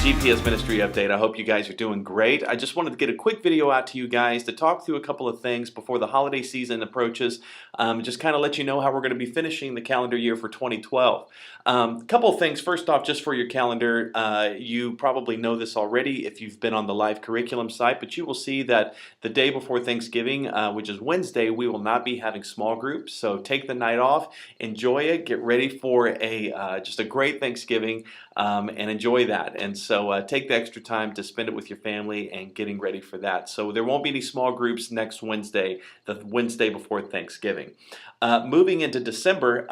GPS Ministry Update. I hope you guys are doing great. I just wanted to get a quick video out to you guys to talk through a couple of things before the holiday season approaches. Just kind of let you know how we're going to be finishing the calendar year for 2012. A couple of things. First off, just for your calendar, you probably know this already if you've been on the live curriculum site, but you will see that the day before Thanksgiving, which is Wednesday, we will not be having small groups. So take the night off, enjoy it, get ready for just a great Thanksgiving. And enjoy that. And so take the extra time to spend it with your family and getting ready for that. So there won't be any small groups next Wednesday, the Wednesday before Thanksgiving. Moving into December,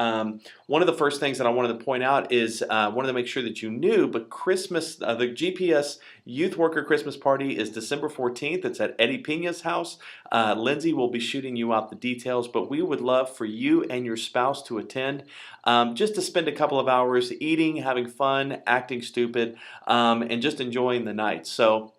one of the first things that I wanted to point out is wanted to make sure that you knew, but Christmas, the GPS Youth Worker Christmas Party is December 14th. It's at Eddie Pina's house. Lindsay will be shooting you out the details, but we would love for you and your spouse to attend, just to spend a couple of hours eating, having fun, acting stupid, and just enjoying the night. So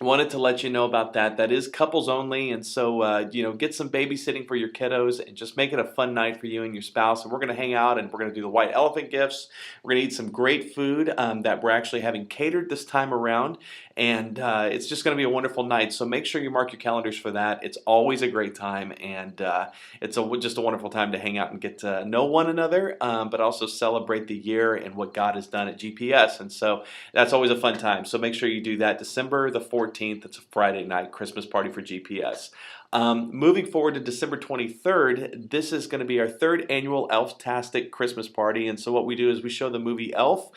wanted to let you know about that. That is couples only, and so get some babysitting for your kiddos and just make it a fun night for you and your spouse. And we're going to hang out and we're going to do the white elephant gifts. We're going to eat some great food that we're actually having catered this time around, and it's just going to be a wonderful night. So make sure you mark your calendars for that. It's always a great time, and it's just a wonderful time to hang out and get to know one another, but also celebrate the year and what God has done at GPS. And so that's always a fun time. So make sure you do that. December the 14th. It's a Friday night Christmas party for GPS. Moving forward to December 23rd, this is going to be our third annual Elf-tastic Christmas party. And so what we do is we show the movie Elf.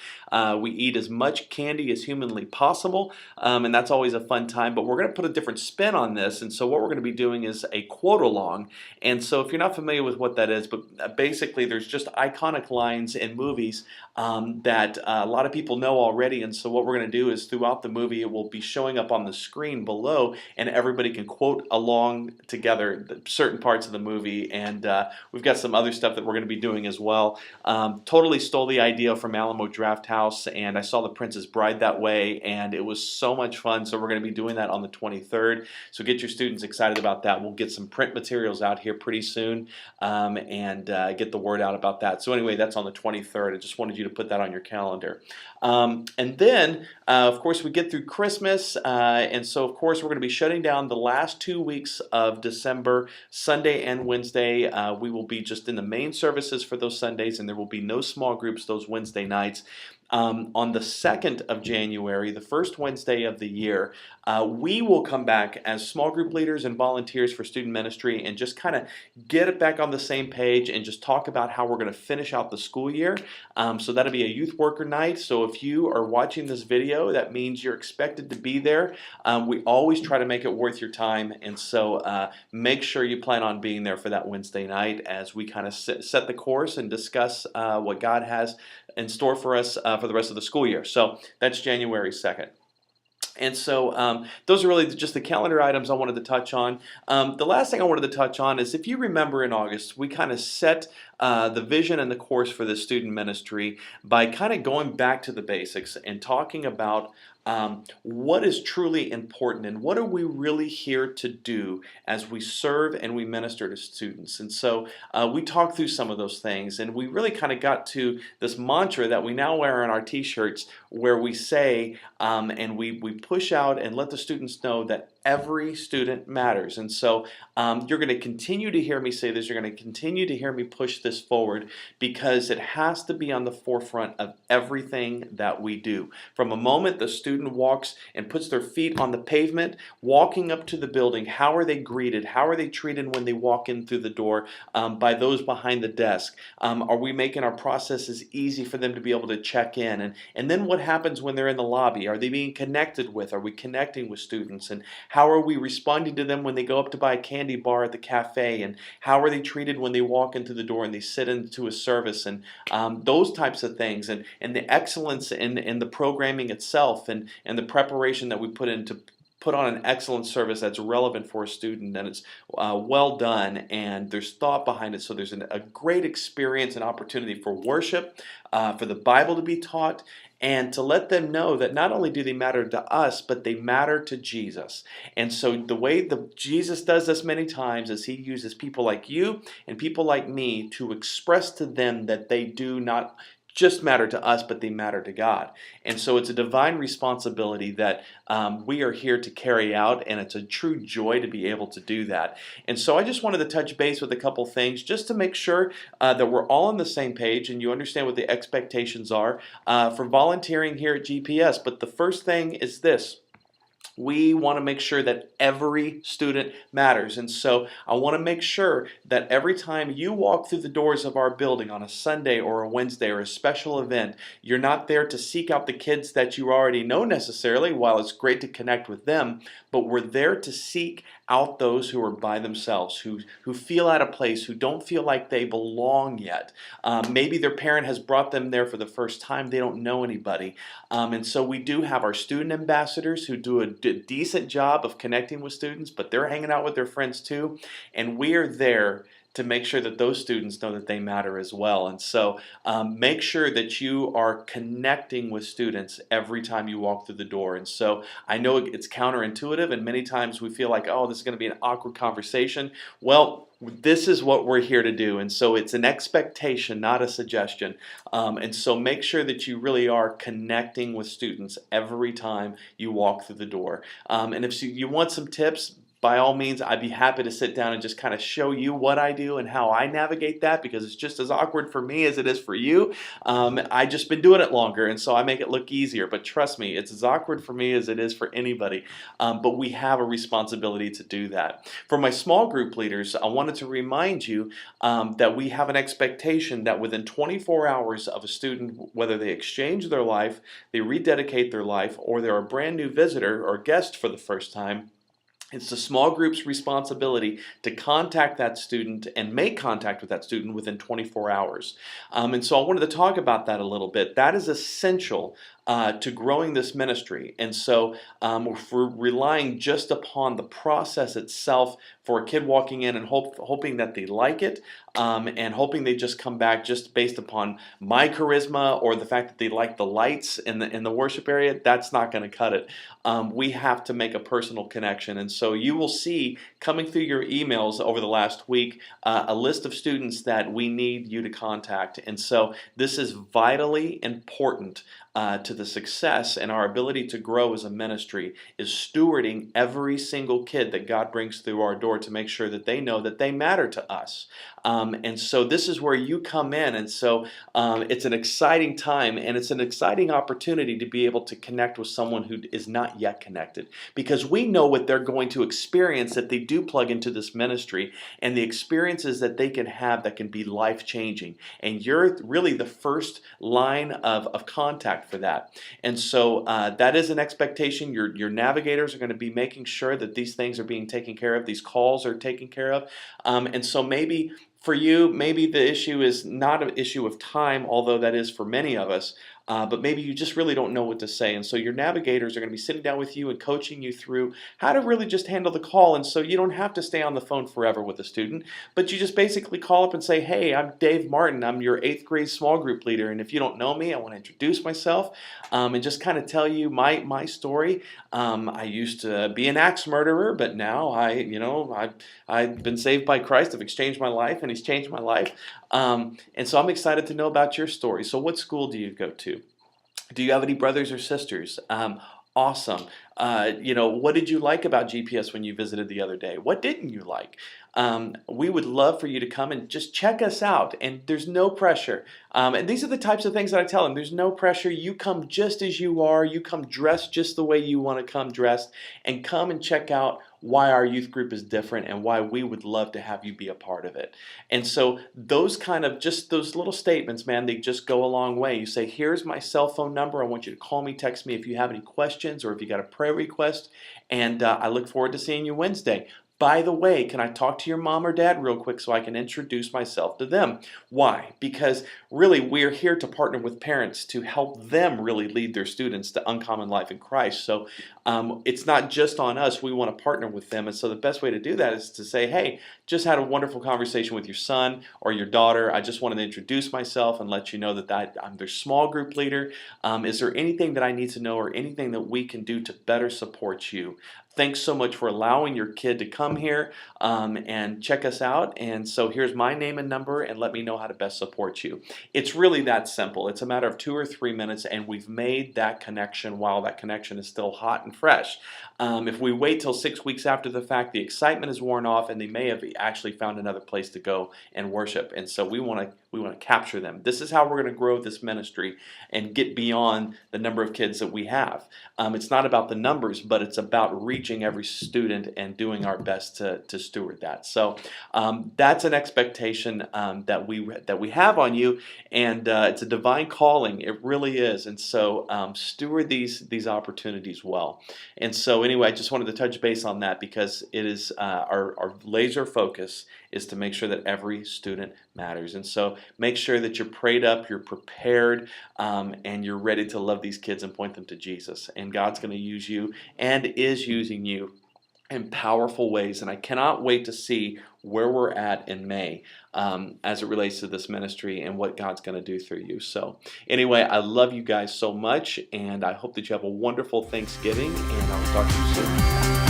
We eat as much candy as humanly possible, and that's always a fun time. But we're going to put a different spin on this. And so what we're going to be doing is a quote-along. And so if you're not familiar with what that is, but basically there's just iconic lines in movies that a lot of people know already. And so what we're going to do is throughout the movie, it will be showing up on the screen below, and everybody can quote along together certain parts of the movie. And we've got some other stuff that we're going to be doing as well. Totally stole the idea from Alamo Drafthouse, and I saw The Princess Bride that way, and it was so much fun. So we're going to be doing that on the 23rd. So get your students excited about that. We'll get some print materials out here pretty soon, and get the word out about that. So anyway, that's on the 23rd. I just wanted you to put that on your calendar. And then, of course, we get through Christmas, and so, of course, we're going to be shutting down the last 2 weeks of December, Sunday and Wednesday. We will be just in the main services for those Sundays, and there will be no small groups those Wednesday nights. On the 2nd of January, the first Wednesday of the year, we will come back as small group leaders and volunteers for student ministry and just kind of get it back on the same page and just talk about how we're going to finish out the school year. So that'll be a youth worker night. So if you are watching this video, that means you're expected to be there. We always try to make it worth your time, and so make sure you plan on being there for that Wednesday night as we kind of set the course and discuss what God has in store for us for the rest of the school year. So that's January 2nd. And so those are really just the calendar items I wanted to touch on. The last thing I wanted to touch on is, if you remember in August, we kind of set the vision and the course for the student ministry by kind of going back to the basics and talking about what is truly important and what are we really here to do as we serve and we minister to students. And so we talked through some of those things, and we really kind of got to this mantra that we now wear on our t-shirts, where we say and we push out and let the students know that every student matters. And so you're going to continue to hear me say this. You're going to continue to hear me push this forward, because it has to be on the forefront of everything that we do. From a moment the student walks and puts their feet on the pavement, walking up to the building, how are they greeted? How are they treated when they walk in through the door by those behind the desk? Are we making our processes easy for them to be able to check in? And then what happens when they're in the lobby? Are they being connected with? Are we connecting with students? And how are we responding to them when they go up to buy a candy bar at the cafe? And how are they treated when they walk into the door and they sit into a service? And those types of things. And the excellence in the programming itself, and the preparation that we put into put on an excellent service that's relevant for a student, and it's well done, and there's thought behind it. So there's a great experience and opportunity for worship, for the Bible to be taught, and to let them know that not only do they matter to us, but they matter to Jesus. And so the way Jesus does this many times is he uses people like you and people like me to express to them that they do not just matter to us, but they matter to God. And so it's a divine responsibility that we are here to carry out, and it's a true joy to be able to do that. And so I just wanted to touch base with a couple things just to make sure that we're all on the same page and you understand what the expectations are for volunteering here at GPS. But the first thing is this. We want to make sure that every student matters. And so I want to make sure that every time you walk through the doors of our building on a Sunday or a Wednesday or a special event, you're not there to seek out the kids that you already know necessarily, while it's great to connect with them, but we're there to seek out those who are by themselves, who feel out of place, who don't feel like they belong yet. Maybe their parent has brought them there for the first time. They don't know anybody. And so we do have our student ambassadors who do a decent job of connecting with students, but they're hanging out with their friends too. And we are there to make sure that those students know that they matter as well. And so make sure that you are connecting with students every time you walk through the door. And so I know it's counterintuitive, and many times we feel like, oh, this is going to be an awkward conversation. Well, this is what we're here to do. And so it's an expectation, not a suggestion. And so make sure that you really are connecting with students every time you walk through the door. And if you want some tips, by all means, I'd be happy to sit down and just kind of show you what I do and how I navigate that, because it's just as awkward for me as it is for you. I just been doing it longer, and so I make it look easier. But trust me, it's as awkward for me as it is for anybody. But we have a responsibility to do that. For my small group leaders, I wanted to remind you that we have an expectation that within 24 hours of a student, whether they exchange their life, they rededicate their life, or they're a brand new visitor or guest for the first time, it's the small group's responsibility to contact that student and make contact with that student within 24 hours. And so I wanted to talk about that a little bit. That is essential to growing this ministry. And so if we're relying just upon the process itself for a kid walking in and hoping that they like it, and hoping they just come back just based upon my charisma or the fact that they like the lights in the worship area, that's not going to cut it. We have to make a personal connection. And so you will see coming through your emails over the last week a list of students that we need you to contact. And so this is vitally important to the success and our ability to grow as a ministry, is stewarding every single kid that God brings through our door to make sure that they know that they matter to us. And so this is where you come in. And so it's an exciting time, and it's an exciting opportunity to be able to connect with someone who is not yet connected, because we know what they're going to experience if they do plug into this ministry, and the experiences that they can have that can be life-changing. And you're really the first line of contact for that. And so that is an expectation. Your navigators are going to be making sure that these things are being taken care of, these calls are taken care of. And so maybe for you, maybe the issue is not an issue of time, although that is for many of us. But maybe you just really don't know what to say. And so your navigators are going to be sitting down with you and coaching you through how to really just handle the call. And so you don't have to stay on the phone forever with a student, but you just basically call up and say, hey, I'm Dave Martin. I'm your 8th grade small group leader. And if you don't know me, I want to introduce myself and just kind of tell you my story. I used to be an axe murderer, but now I've been saved by Christ. I've exchanged my life, and He's changed my life. And so I'm excited to know about your story. So what school do you go to? Do you have any brothers or sisters? Awesome. What did you like about GPS when you visited the other day? What didn't you like? We would love for you to come and just check us out, and there's no pressure. And these are the types of things that I tell them. There's no pressure. You come just as you are. You come dressed just the way you want to come dressed, and come and check out why our youth group is different and why we would love to have you be a part of it. And so those little statements, man, they just go a long way. You say, here's my cell phone number. I want you to call me, text me if you have any questions or if you got a prayer request. And I look forward to seeing you Wednesday. By the way, can I talk to your mom or dad real quick so I can introduce myself to them? Why? Because really we're here to partner with parents to help them really lead their students to uncommon life in Christ. So it's not just on us. We want to partner with them. And so the best way to do that is to say, hey, just had a wonderful conversation with your son or your daughter. I just wanted to introduce myself and let you know that I'm their small group leader. Is there anything that I need to know or anything that we can do to better support you? Thanks so much for allowing your kid to come here and check us out. And so here's my name and number, and let me know how to best support you. It's really that simple. It's a matter of 2 or 3 minutes, and we've made that connection while that connection is still hot and fresh. If we wait till 6 weeks after the fact, the excitement is worn off, and they may have actually found another place to go and worship. And so we want to capture them. This is how we're going to grow this ministry and get beyond the number of kids that we have. It's not about the numbers, but it's about reaching every student and doing our best to steward that. So that's an expectation that we have on you, and it's a divine calling. It really is. And so steward these opportunities well. And so anyway, I just wanted to touch base on that because it is our laser focus is to make sure that every student matters. And so make sure that you're prayed up, you're prepared, and you're ready to love these kids and point them to Jesus. And God's going to use you and is using you in powerful ways. And I cannot wait to see where we're at in May as it relates to this ministry and what God's going to do through you. So anyway, I love you guys so much, and I hope that you have a wonderful Thanksgiving, and I'll talk to you soon.